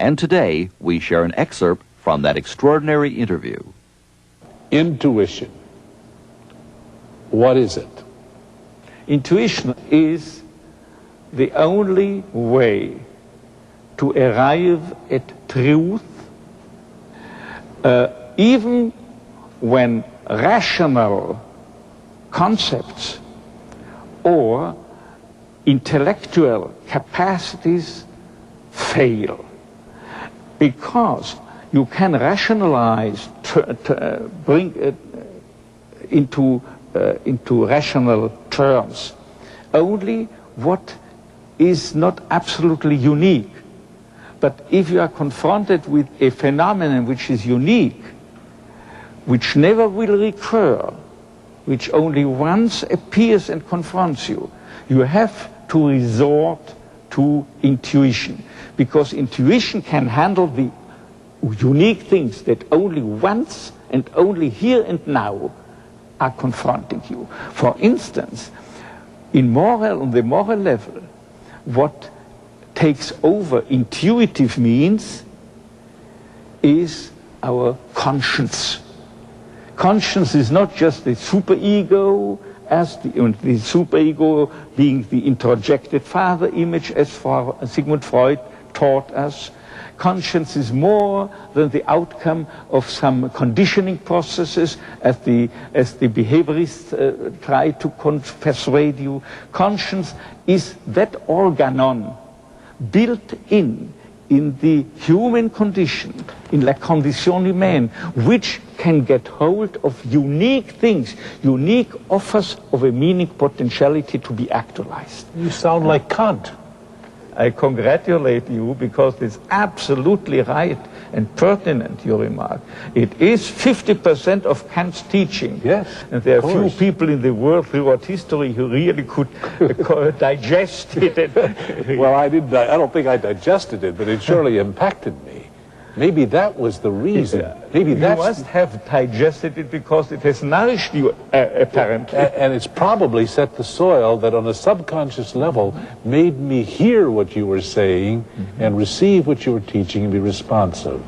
And today, we share an excerpt from that extraordinary interview. Intuition. What is it? Intuition is the only way to arrive at truth, even when rational concepts or intellectual capacities fail. Because you can rationalize, bring it into rational terms only what is not absolutely unique. But if you are confronted with a phenomenon which is unique, which never will recur, which only once appears and confronts you, you have to resort to intuition. Because intuition can handle the unique things that only once and only here and now are confronting you. For instance, on the moral level, what takes over intuitive means is our conscience. Conscience is not just the superego, as the superego being the introjected father image, as Sigmund Freud taught us. Conscience is more than the outcome of some conditioning processes, as the behaviorists try to persuade you. Conscience is that organon built in the human condition, in la condition humaine, which can get hold of unique things, unique offers of a meaning potentiality to be actualized. You sound like Kant. I congratulate you, because it's absolutely right and pertinent, your remark. It is 50% of Kant's teaching. Yes, and there are few people in the world throughout history who really could digest it. Well, I don't think I digested it, but it surely impacted me. Maybe that was the reason. Maybe you must have digested it because it has nourished you, apparently. And it's probably set the soil that on a subconscious level made me hear what you were saying and receive what you were teaching and be responsive.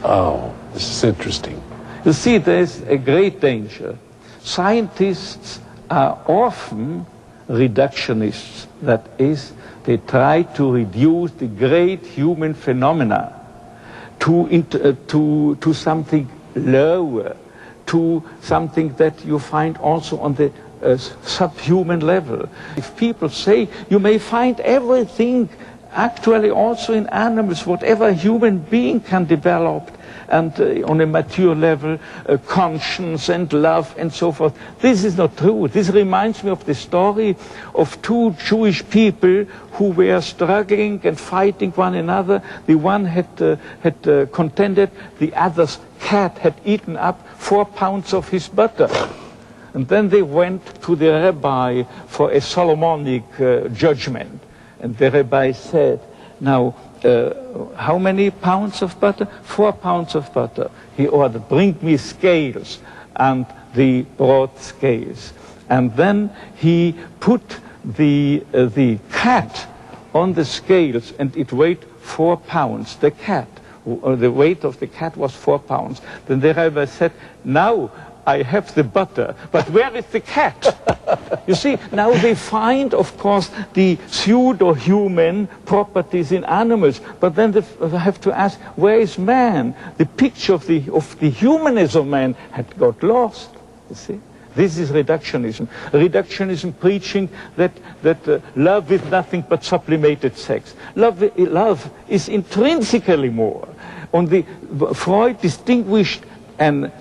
Oh, this is interesting. You see, there's a great danger. Scientists are often reductionists. That is, they try to reduce the great human phenomena to something lower, to something that you find also on the subhuman level. If people say you may find everything actually also in animals, whatever a human being can develop, and on a mature level, conscience and love and so forth. This is not true. This reminds me of the story of two Jewish people who were struggling and fighting one another. The one had contended, the other's cat had eaten up 4 pounds of his butter. And then they went to the rabbi for a Solomonic judgment. And the rabbi said, now, how many pounds of butter? 4 pounds of butter. He ordered, bring me scales. And they brought scales. And then he put the cat on the scales, and it weighed 4 pounds. The cat, the weight of the cat was 4 pounds. Then the rabbi said, now I have the butter, but where is the cat? You see, now they find, of course, the pseudo-human properties in animals, but then they have to ask, where is man? The picture of the humanness of man had got lost, you see. This is reductionism. Reductionism preaching that love is nothing but sublimated sex. Love is intrinsically more. Freud distinguished among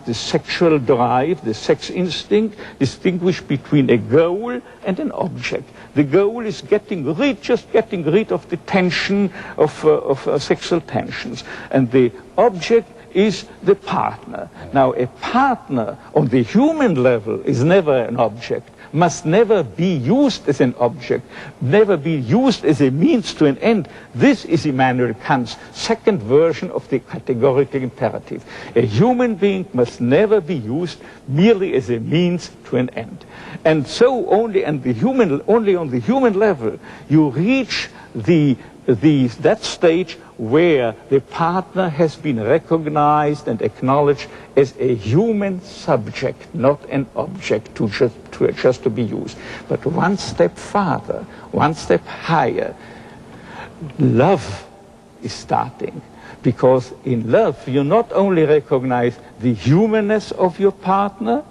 the sexual drive, the sex instinct, distinguish between a goal and an object. The goal is just getting rid of the tension of sexual tensions, and the object is the partner. Now, a partner on the human level is never an object, must never be used as an object, never be used as a means to an end. This is Immanuel Kant's second version of the categorical imperative. A human being must never be used merely as a means to an end. And so only on the human level you reach the that stage where the partner has been recognized and acknowledged as a human subject, not an object just to be used. But one step farther, one step higher, love is starting. Because in love, you not only recognize the humanness of your partner,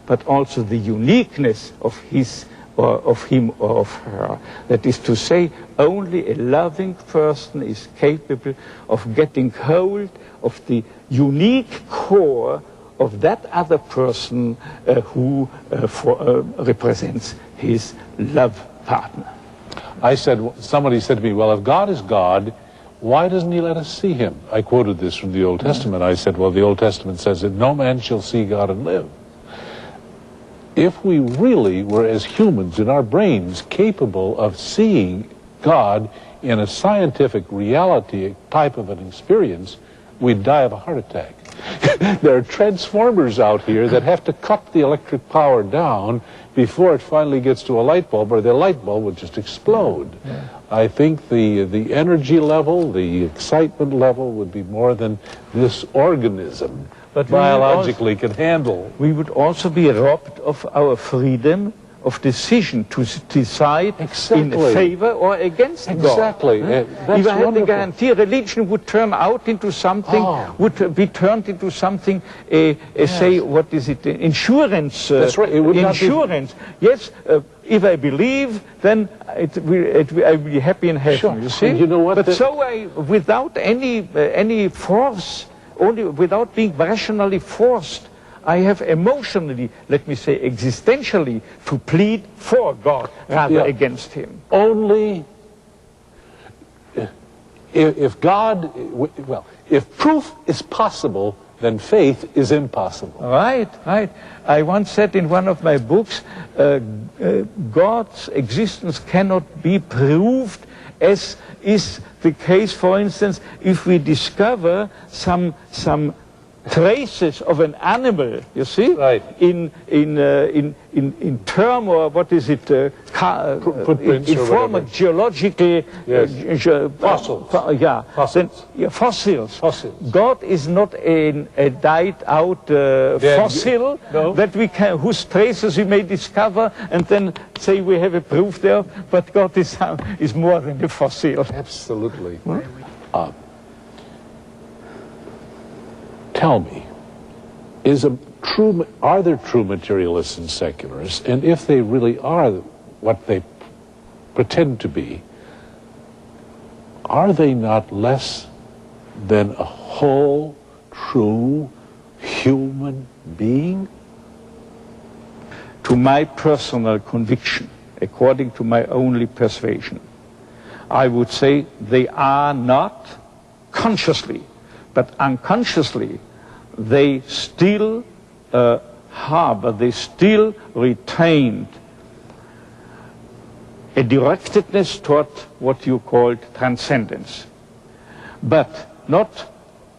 but also the uniqueness of his or of him or of her. That is to say, only a loving person is capable of getting hold of the unique core of that other person who represents his love partner. Somebody said to me, well, if God is God, why doesn't he let us see him? I quoted this from the Old Testament. I said, well, the Old Testament says that no man shall see God and live. If we really were, as humans in our brains, capable of seeing God in a scientific reality type of an experience, we'd die of a heart attack. There are transformers out here that have to cut the electric power down before it finally gets to a light bulb, or the light bulb would just explode. Yeah. I think the energy level, the excitement level would be more than this organism biologically can handle. We would also be robbed of our freedom of decision to decide in favor or against God. Exactly. If I had the guarantee, religion would turn out into something, would be turned into something, say, what is it, insurance. That's right. It would insurance. Yes, if I believe, then I will be happy in heaven, sure. You see? And you know what? But so without any force, only without being rationally forced, I have emotionally, let me say existentially, to plead for God rather against him. Only if God, well, if proof is possible, then faith is impossible. Right, right. I once said in one of my books, God's existence cannot be proved, as is the case, for instance, if we discover some traces of an animal, you see, right. in term, or what is it, in form of geological fossils. Fossils. God is not a died out fossil that we can, whose traces we may discover and then say we have a proof there, but God is more than a fossil. Absolutely. Tell me, are there true materialists and secularists? And if they really are what they pretend to be, are they not less than a whole, true human being? To my personal conviction, according to my only persuasion, I would say they are not consciously, but unconsciously, they still harbor, they still retained a directedness toward what you called transcendence. But not,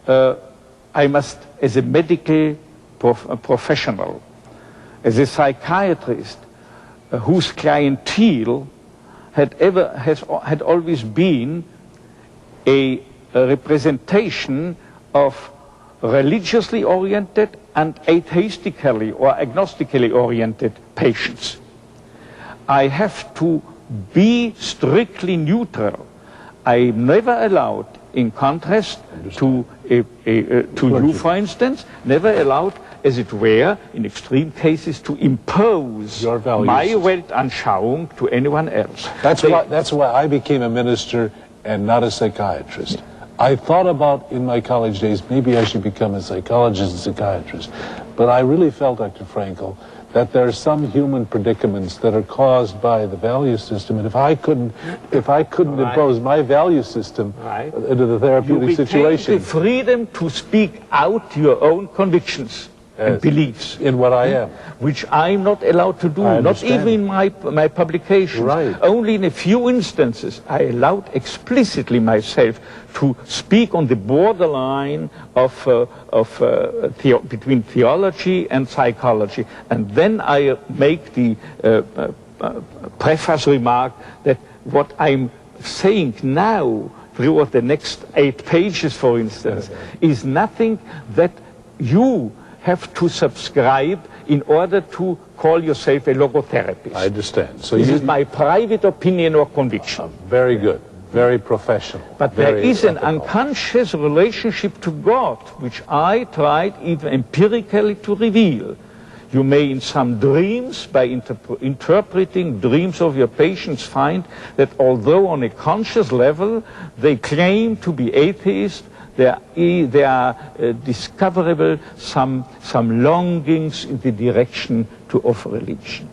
I must, as a medical professional, as a psychiatrist, whose clientele had always been a representation of religiously oriented and atheistically or agnostically oriented patients. I have to be strictly neutral. I'm never allowed, in contrast to you, for instance, never allowed, as it were, in extreme cases, to impose my Weltanschauung to anyone else. That's why I became a minister and not a psychiatrist. I thought about in my college days, maybe I should become a psychologist and psychiatrist. But I really felt, Dr. Frankl, that there are some human predicaments that are caused by the value system. And if I couldn't impose my value system into the therapeutic situation. You retain the freedom to speak out your own convictions and beliefs. In what I am. Which I'm not allowed to do, not even in my publications. Right. Only in a few instances I allowed explicitly myself to speak on the borderline between theology and psychology. And then I make the preface remark that what I'm saying now, throughout the next 8 pages, for instance, is nothing that you have to subscribe in order to call yourself a logotherapist. I understand. So this is my private opinion or conviction. Very good. Very professional. But there is an unconscious relationship to God, which I tried even empirically to reveal. You may in some dreams, by interpreting dreams of your patients, find that although on a conscious level they claim to be atheists, there are discoverable some longings in the direction of religion.